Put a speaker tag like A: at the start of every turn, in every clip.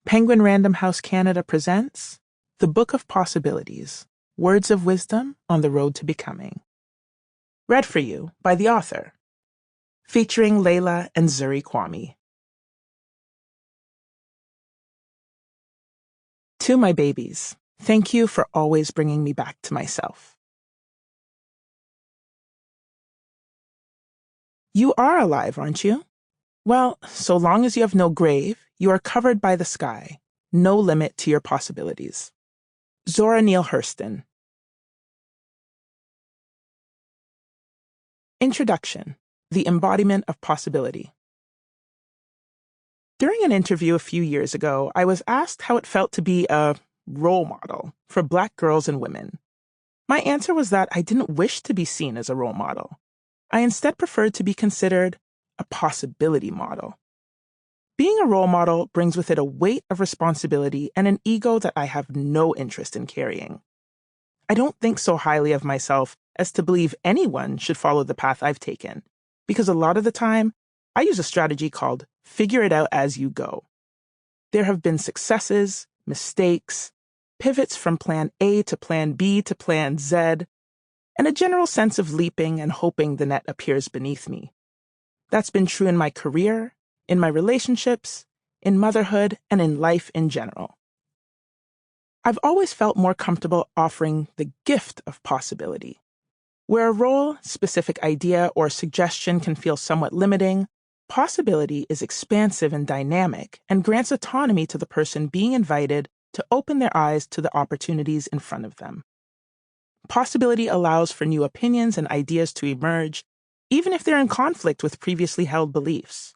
A: Penguin Random House Canada presents The Book of Possibilities, Words of Wisdom on the Road to Becoming. Read for you by the author, featuring Layla and Zuri Quammie. To my babies, thank you for always bringing me back to myself. You are alive, aren't you? Well, so long as you have no grave, you are covered by the sky, no limit to your possibilities. Zora Neale Hurston. Introduction: The Embodiment of Possibility. During an interview a few years ago, I was asked how it felt to be a role model for Black girls and women. My answer was that I didn't wish to be seen as a role model. I instead preferred to be considered a possibility model. Being a role model brings with it a weight of responsibility and an ego that I have no interest in carrying. I don't think so highly of myself as to believe anyone should follow the path I've taken, because a lot of the time, I use a strategy called figure it out as you go. There have been successes, mistakes, pivots from plan A to plan B to plan Z, and a general sense of leaping and hoping the net appears beneath me. That's been true in my career, in my relationships, in motherhood, and in life in general. I've always felt more comfortable offering the gift of possibility. Where a role, specific idea, or suggestion can feel somewhat limiting, possibility is expansive and dynamic and grants autonomy to the person being invited to open their eyes to the opportunities in front of them. Possibility allows for new opinions and ideas to emerge, even if they're in conflict with previously held beliefs.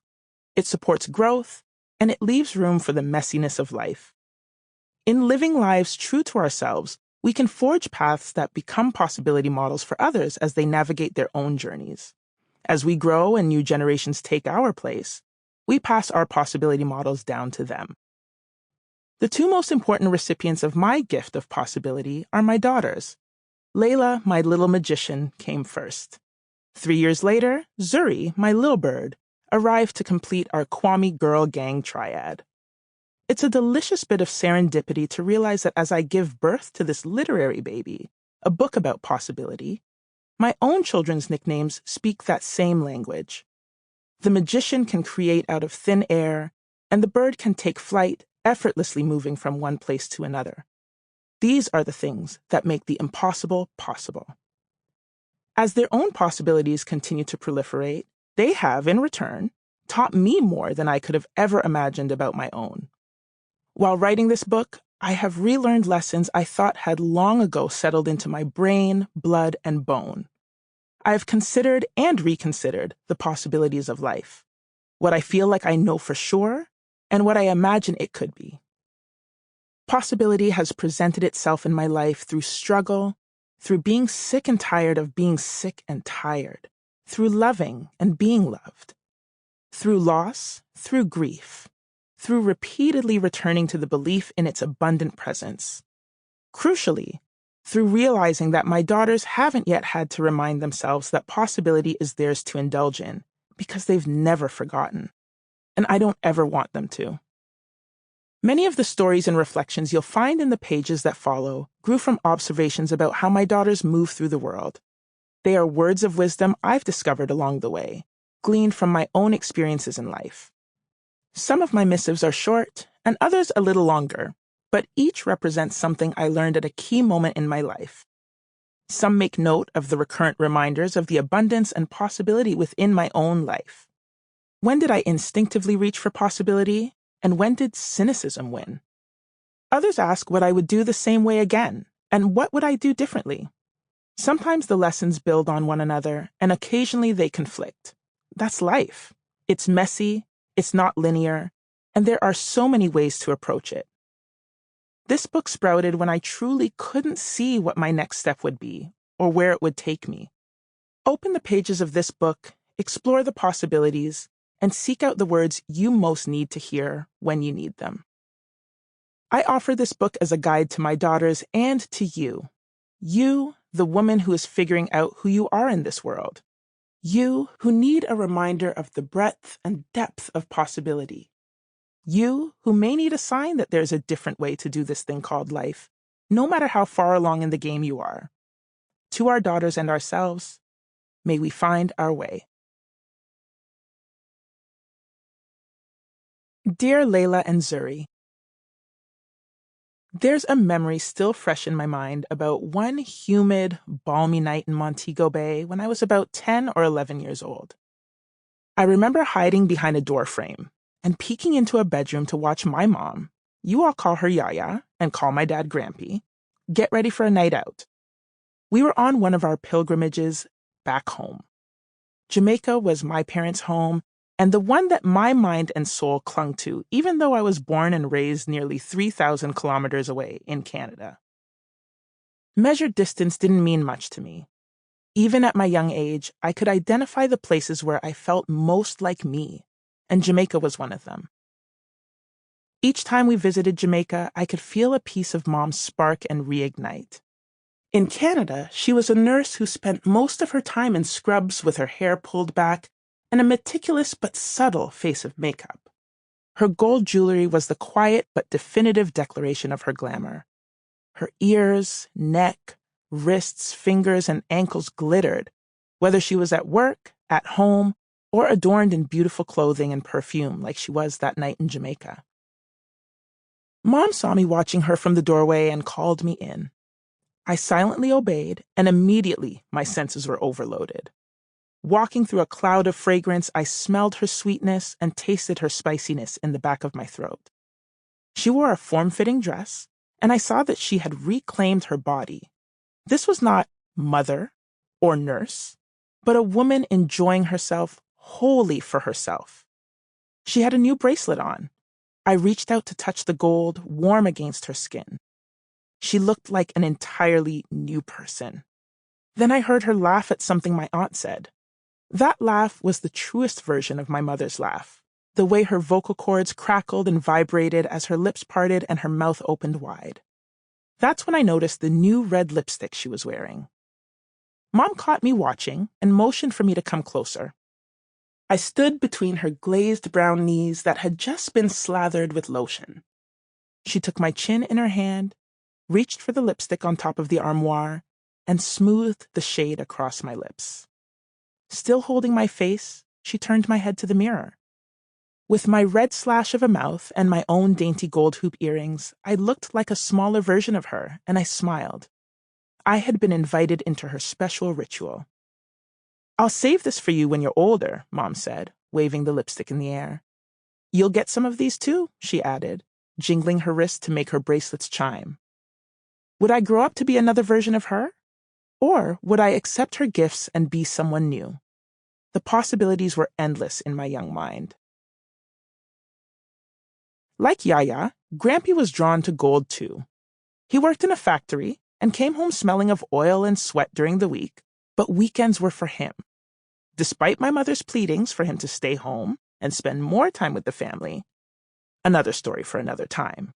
A: It supports growth, and it leaves room for the messiness of life. In living lives true to ourselves, we can forge paths that become possibility models for others as they navigate their own journeys. As we grow and new generations take our place, we pass our possibility models down to them. The two most important recipients of my gift of possibility are my daughters. Layla, my little magician, came first. 3 years later, Zuri, my little bird, arrived to complete our Quammie girl gang triad. It's a delicious bit of serendipity to realize that as I give birth to this literary baby, a book about possibility, my own children's nicknames speak that same language. The magician can create out of thin air, and the bird can take flight, effortlessly moving from one place to another. These are the things that make the impossible possible. As their own possibilities continue to proliferate, they have, in return, taught me more than I could have ever imagined about my own. While writing this book, I have relearned lessons I thought had long ago settled into my brain, blood, and bone. I have considered and reconsidered the possibilities of life, what I feel like I know for sure, and what I imagine it could be. Possibility has presented itself in my life through struggle, through being sick and tired of being sick and tired, through loving and being loved, through loss, through grief, through repeatedly returning to the belief in its abundant presence. Crucially, through realizing that my daughters haven't yet had to remind themselves that possibility is theirs to indulge in, because they've never forgotten, and I don't ever want them to. Many of the stories and reflections you'll find in the pages that follow grew from observations about how my daughters move through the world. They are words of wisdom I've discovered along the way, gleaned from my own experiences in life. Some of my missives are short, and others a little longer, but each represents something I learned at a key moment in my life. Some make note of the recurrent reminders of the abundance and possibility within my own life. When did I instinctively reach for possibility? And when did cynicism win? Others ask what I would do the same way again, and what would I do differently? Sometimes the lessons build on one another, and occasionally they conflict. That's life. It's messy, it's not linear, and there are so many ways to approach it. This book sprouted when I truly couldn't see what my next step would be, or where it would take me. Open the pages of this book, explore the possibilities, and seek out the words you most need to hear when you need them. I offer this book as a guide to my daughters and to you. You, the woman who is figuring out who you are in this world. You who need a reminder of the breadth and depth of possibility. You, who may need a sign that there's a different way to do this thing called life, no matter how far along in the game you are. To our daughters and ourselves, may we find our way. Dear Layla and Zuri, there's a memory still fresh in my mind about one humid, balmy night in Montego Bay when I was about 10 or 11 years old. I remember hiding behind a door frame and peeking into a bedroom to watch my mom, you all call her Yaya and call my dad Grampy, get ready for a night out. We were on one of our pilgrimages back home. Jamaica was my parents' home, and the one that my mind and soul clung to, even though I was born and raised nearly 3,000 kilometers away in Canada. Measured distance didn't mean much to me. Even at my young age, I could identify the places where I felt most like me, and Jamaica was one of them. Each time we visited Jamaica, I could feel a piece of Mom's spark and reignite. In Canada, she was a nurse who spent most of her time in scrubs with her hair pulled back and a meticulous but subtle face of makeup. Her gold jewelry was the quiet but definitive declaration of her glamour. Her ears, neck, wrists, fingers, and ankles glittered, whether she was at work, at home, or adorned in beautiful clothing and perfume like she was that night in Jamaica. Mom saw me watching her from the doorway and called me in. I silently obeyed, and immediately my senses were overloaded. Walking through a cloud of fragrance, I smelled her sweetness and tasted her spiciness in the back of my throat. She wore a form-fitting dress, and I saw that she had reclaimed her body. This was not mother or nurse, but a woman enjoying herself wholly for herself. She had a new bracelet on. I reached out to touch the gold warm against her skin. She looked like an entirely new person. Then I heard her laugh at something my aunt said. That laugh was the truest version of my mother's laugh, the way her vocal cords crackled and vibrated as her lips parted and her mouth opened wide. That's when I noticed the new red lipstick she was wearing. Mom caught me watching and motioned for me to come closer. I stood between her glazed brown knees that had just been slathered with lotion. She took my chin in her hand, reached for the lipstick on top of the armoire, and smoothed the shade across my lips. Still holding my face, she turned my head to the mirror. With my red slash of a mouth and my own dainty gold hoop earrings, I looked like a smaller version of her, and I smiled. I had been invited into her special ritual. I'll save this for you when you're older, Mom said, waving the lipstick in the air. You'll get some of these too, she added, jingling her wrist to make her bracelets chime. Would I grow up to be another version of her? Or would I accept her gifts and be someone new? The possibilities were endless in my young mind. Like Yaya, Grampy was drawn to gold too. He worked in a factory and came home smelling of oil and sweat during the week, but weekends were for him. Despite my mother's pleadings for him to stay home and spend more time with the family, another story for another time,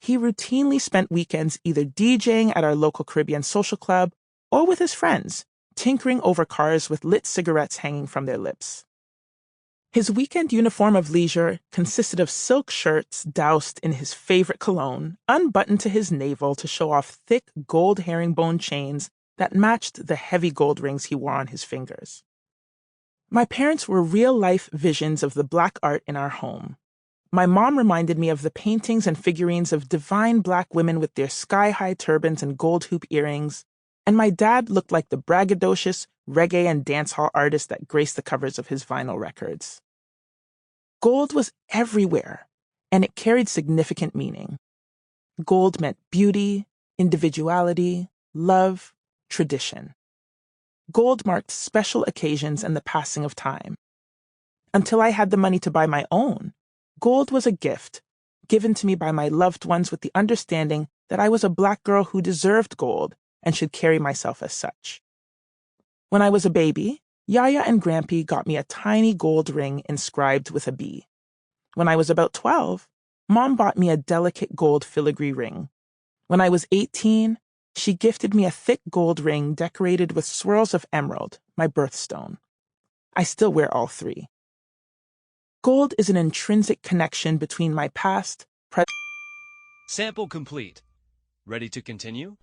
A: he routinely spent weekends either DJing at our local Caribbean social club or with his friends, tinkering over cars with lit cigarettes hanging from their lips. His weekend uniform of leisure consisted of silk shirts doused in his favorite cologne, unbuttoned to his navel to show off thick gold herringbone chains that matched the heavy gold rings he wore on his fingers. My parents were real-life visions of the black art in our home. My mom reminded me of the paintings and figurines of divine black women with their sky-high turbans and gold hoop earrings, and my dad looked like the braggadocious reggae and dancehall artist that graced the covers of his vinyl records. Gold was everywhere, and it carried significant meaning. Gold meant beauty, individuality, love, tradition. Gold marked special occasions and the passing of time. Until I had the money to buy my own, gold was a gift given to me by my loved ones with the understanding that I was a black girl who deserved gold and should carry myself as such. When I was a baby, Yaya and Grampy got me a tiny gold ring inscribed with a B. When I was about 12, Mom bought me a delicate gold filigree ring. When I was 18, she gifted me a thick gold ring decorated with swirls of emerald, my birthstone. I still wear all three. Gold is an intrinsic connection between my past, present.
B: Sample complete. Ready to continue?